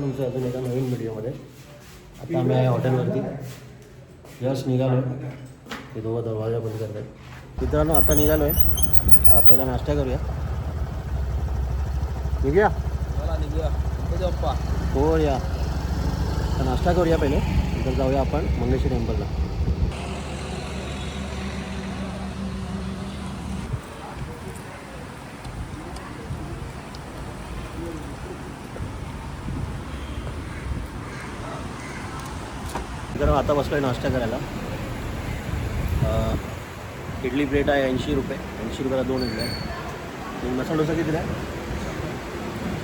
तुमचं अजून एका नवीन व्हिडिओमध्ये. आता आम्ही आहे हॉटेलवरती, जस्ट निघालो आहे. ते दोघं दरवाजा बंद करत आहेत. मित्रांनो आता निघालो आहे, पहिला नाश्ता करूया. निघूया हो या, तर नाश्ता करूया पहिले, नंतर जाऊया आपण मंगेश्वरी टेम्पलला. मित्रांनो आता बसलो आहे नाश्ता करायला. इडली प्लेट आहे 80 रुपये, 80 रुपयाला 2 इडल्या. आणि मसाला डोसा कितीला आहे?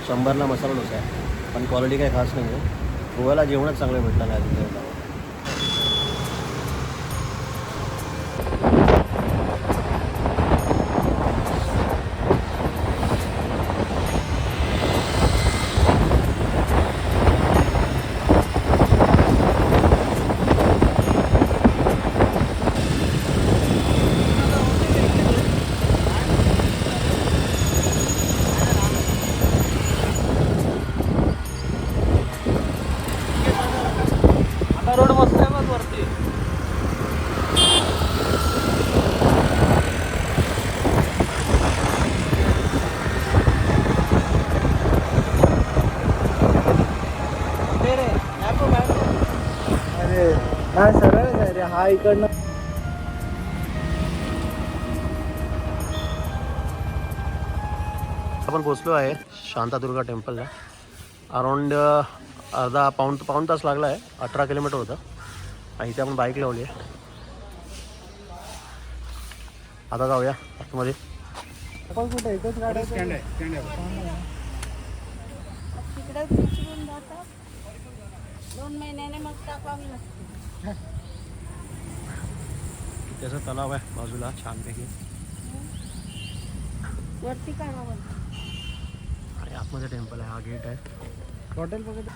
100ला मसाला डोसा आहे, पण क्वालिटी काही खास नाही आहे. गोव्याला जेवणच चांगलं भेटलं नाही तिथे. रोड मस्त आहे मग वरती. अरे काय सरळ काय रे हा इकडनं. आपण पोचलो आहे शांतादुर्गा टेम्पलला. अराऊंड पाऊण तास लागला आहे. 18 किलोमीटर होतं. आणि इथे आपण बाईक लावली आहे. आता जाऊया आतमध्ये. आपण कुठे एकच गाडी स्टँड आहे. तिकडे विचारून जातात 2 महिन्याने मग टाकावी लागते. त्याचा तलाव आहे बाजूला छानपैकी. वरती काय हवं आणि आतमध्ये टेम्पल आहे. हा गेट आहे. हॉटेल बघत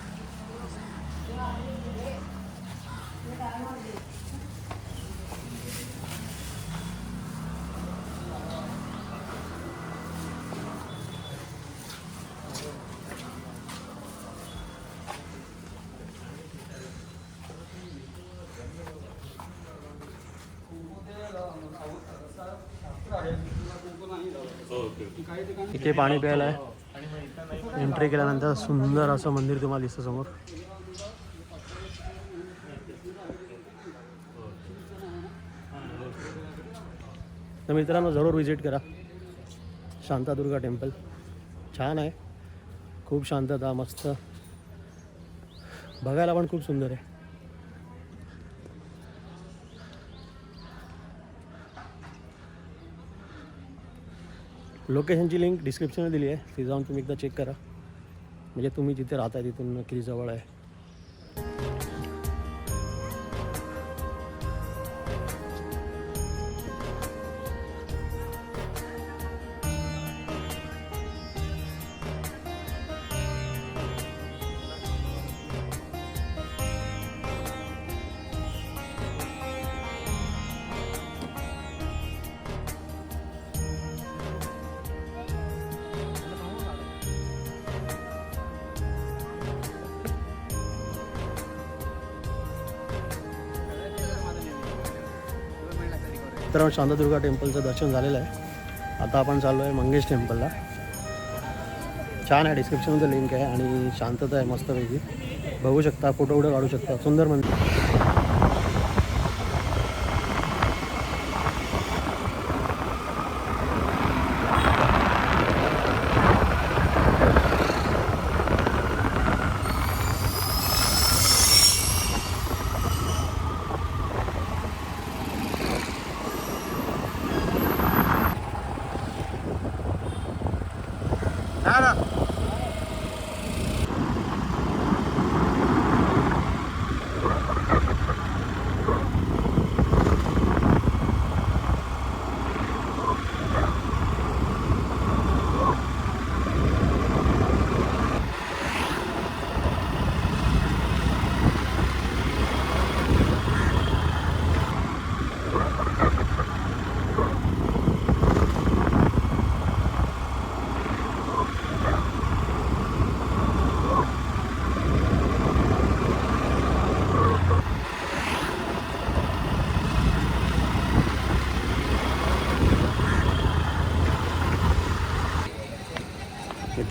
इथे पाणी प्यायला आहे. एंट्री केल्यानंतर सुंदर असं मंदिर तुम्हाला दिसतं समोर. तर मित्रांनो जरूर विजिट करा शांतादुर्गा टेम्पल. छान आहे, खूप शांतता, मस्त, बघायला पण खूप सुंदर आहे. लोकेशनची लिंक डिस्क्रिप्शनमध्ये दिली आहे, ती जाऊन तुम्ही एकदा चेक करा. म्हणजे तुम्ही जिथे राहताय तिथून किती जवळ आहे. तर शांतादुर्गा टेम्पलचं दर्शन झालेलं आहे. आता आपण चाललो आहे मंगेश टेम्पलला. छान आहे, डिस्क्रिप्शनमध्ये लिंक आहे. आणि शांतता आहे मस्तपैकी, बघू शकता, फोटो वगैरे काढू शकता. सुंदर मंदिर.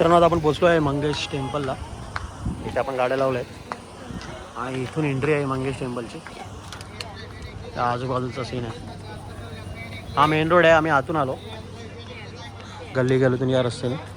मित्रांनो आता आपण पोचलो आहे मंगेश टेम्पलला. इथे आपण गाड्या लावल्या आहेत आणि इथून एंट्री आहे मंगेश टेम्पलची. त्या आजूबाजूचा सीन आहे. हा मेन रोड आहे. आम्ही आतून आलो गल्ली गल्लीतून या रस्त्याने.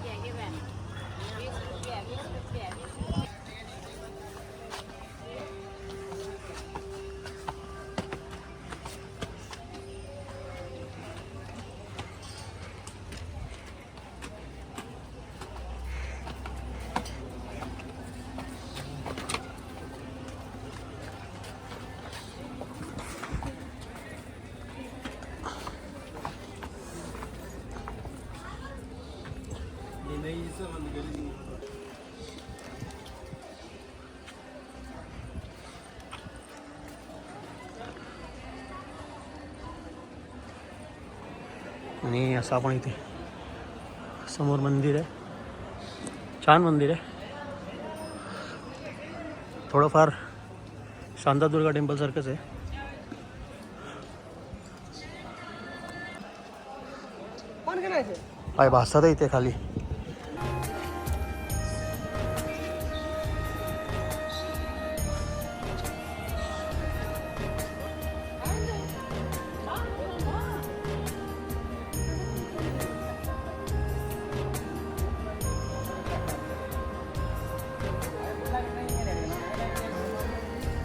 आणि असं आपण इथे समोर मंदिर आहे. छान मंदिर आहे. थोडंफार शांतादुर्गा टेम्पल सारखंच आहे. पाय भासतात आहे इथे खाली.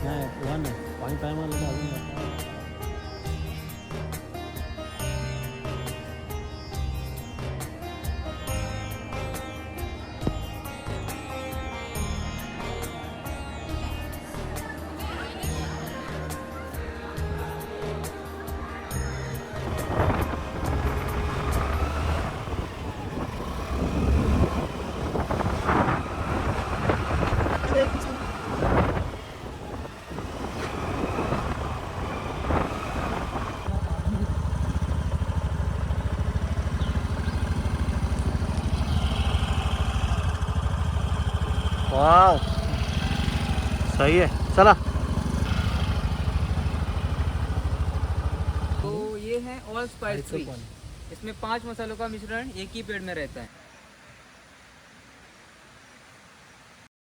नाही लहान नाही. पाणी काय मारलं तर अजून वाव सही है. चला. तो ये है ऑल स्पाइस फ्री. इसमें 5 मसालों का मिश्रण एक ही पेड़ में रहता है.